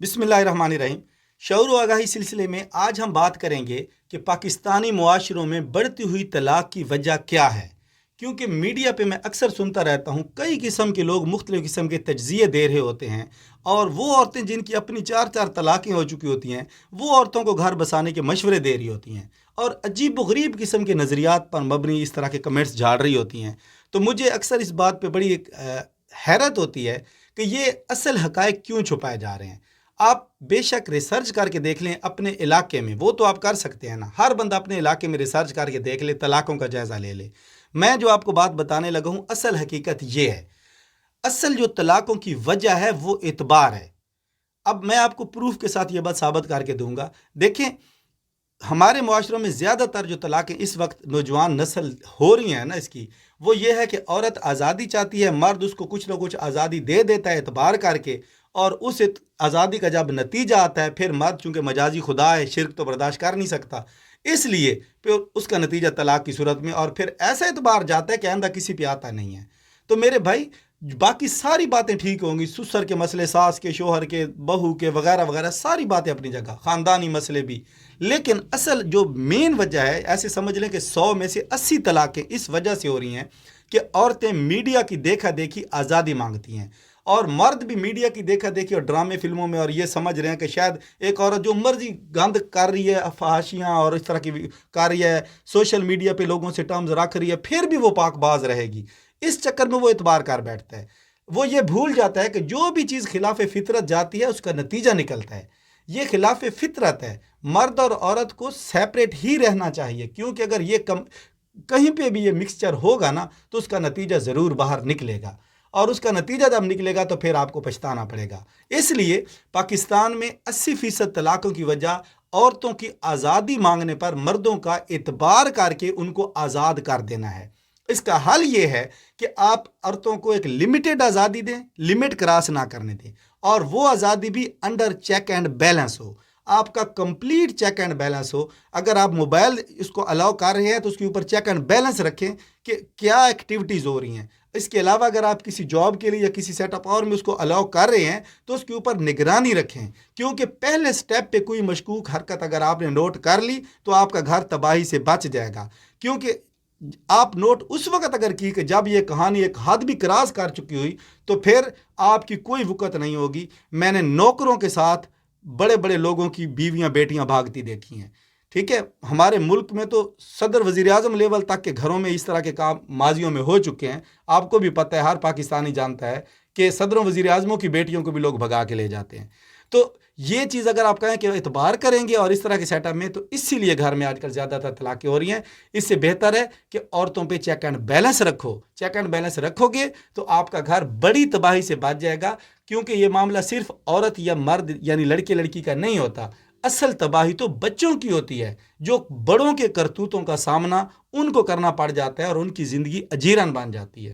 बिस्मिल्लाहिर्रहमानिर्रहीम। शऊर व आगाही सिलसिले में आज हम बात करेंगे कि पाकिस्तानी मुआशरों में बढ़ती हुई तलाक की वजह क्या है। क्योंकि मीडिया पे मैं अक्सर सुनता रहता हूँ, कई किस्म के लोग मुख्तलिफ़ किस्म के तज्ज़िये दे रहे होते हैं, और वो औरतें जिनकी अपनी चार चार तलाक़ें हो चुकी होती हैं, वो औरतों को घर बसाने के मशवरे दे रही होती हैं और अजीब व गरीब किस्म के नज़रियात पर मबनी इस तरह के कमेंट्स झाड़ रही होती हैं। तो मुझे अक्सर इस बात पे बड़ी हैरत होती है कि ये असल हक़ाइक़ क्यों छुपाए जा रहे हैं। आप बेशक रिसर्च करके देख लें अपने इलाके में, वो तो आप कर सकते हैं ना, हर बंदा अपने इलाके में रिसर्च करके देख ले, तलाक़ों का जायज़ा ले ले। मैं जो आपको बात बताने लगा हूँ, असल हकीकत ये है। असल जो तलाक़ों की वजह है वो इतबार है। अब मैं आपको प्रूफ के साथ ये बात साबित करके दूंगा। देखें, हमारे मुआशरों में ज़्यादातर जो तलाक़ें इस वक्त नौजवान नस्ल हो रही हैं ना, इसकी वो ये है कि औरत आज़ादी चाहती है, मर्द उसको कुछ ना कुछ आज़ादी दे देता है एतबार करके, और उस आज़ादी का जब नतीजा आता है फिर मर्द चूँकि मजाजी खुदा है, शिर्क तो बर्दाश्त कर नहीं सकता, इसलिए फिर उसका नतीजा तलाक की सूरत में, और फिर ऐसा एतबार जाता है कि आइंदा किसी पे आता नहीं है। तो मेरे भाई, बाकी सारी बातें ठीक होंगी, ससुर के मसले, सास के, शोहर के, बहू के, वगैरह वगैरह, सारी बातें अपनी जगह, ख़ानदानी मसले भी, लेकिन असल जो मेन वजह है, ऐसे समझ लें कि 100 में से 80 तलाक़ें इस वजह से हो रही हैं कि औरतें मीडिया की देखा देखी आज़ादी मांगती हैं, और मर्द भी मीडिया की देखा देखी और ड्रामे फिल्मों में, और ये समझ रहे हैं कि शायद एक औरत जो मर्जी गंद कर रही है, फहाशियाँ और इस तरह की कर रही है, सोशल मीडिया पे लोगों से टर्म्स रख रही है, फिर भी वो पाकबाज रहेगी। इस चक्कर में वो इतबार कर बैठता है। वो ये भूल जाता है कि जो भी चीज़ खिलाफ फितरत जाती है उसका नतीजा निकलता है। ये खिलाफ फितरत है। मर्द और औरत को सेपरेट ही रहना चाहिए, क्योंकि अगर ये कहीं पे भी ये मिक्सचर होगा ना, तो उसका नतीजा ज़रूर बाहर निकलेगा, और उसका नतीजा जब निकलेगा तो फिर आपको पछताना पड़ेगा। इसलिए पाकिस्तान में 80% तलाक़ों की वजह औरतों की आज़ादी मांगने पर मर्दों का इतबार करके उनको आज़ाद कर देना है। इसका हल ये है कि आप औरतों को एक लिमिटेड आज़ादी दें, लिमिट क्रॉस ना करने दें, और वो आज़ादी भी अंडर चेक एंड बैलेंस हो, आपका कंप्लीट चेक एंड बैलेंस हो। अगर आप मोबाइल इसको अलाउ कर रहे हैं तो उसके ऊपर चेक एंड बैलेंस रखें कि क्या एक्टिविटीज़ हो रही हैं। इसके अलावा अगर आप किसी जॉब के लिए या किसी सेटअप और में उसको अलाउ कर रहे हैं तो उसके ऊपर निगरानी रखें, क्योंकि पहले स्टेप पे कोई मशकूक हरकत अगर आपने नोट कर ली तो आपका घर तबाही से बच जाएगा। क्योंकि आप नोट उस वक्त अगर की कि जब ये कहानी एक हद भी क्रॉस कर चुकी हुई, तो फिर आपकी कोई वक़्त नहीं होगी। मैंने नौकरों के साथ बड़े बड़े लोगों की बीवियां बेटियां भागती देखी हैं। ठीक है, हमारे मुल्क में तो सदर वज़ीर आज़म लेवल तक के घरों में इस तरह के काम माजियों में हो चुके हैं। आपको भी पता है, हर पाकिस्तानी जानता है कि सदरों वज़ीर आज़मों की बेटियों को भी लोग भगा के ले जाते हैं। तो ये चीज़ अगर आप कहें कि इतबार करेंगे और इस तरह के सेटअप में, तो इसीलिए घर में आजकल ज़्यादातर तलाक़ें हो रही हैं। इससे बेहतर है कि औरतों पे चेक एंड बैलेंस रखो। चेक एंड बैलेंस रखोगे तो आपका घर बड़ी तबाही से बच जाएगा, क्योंकि ये मामला सिर्फ औरत या मर्द यानी लड़के लड़की का नहीं होता। असल तबाही तो बच्चों की होती है, जो बड़ों के करतूतों का सामना उनको करना पड़ जाता है और उनकी ज़िंदगी अजीरन बन जाती है।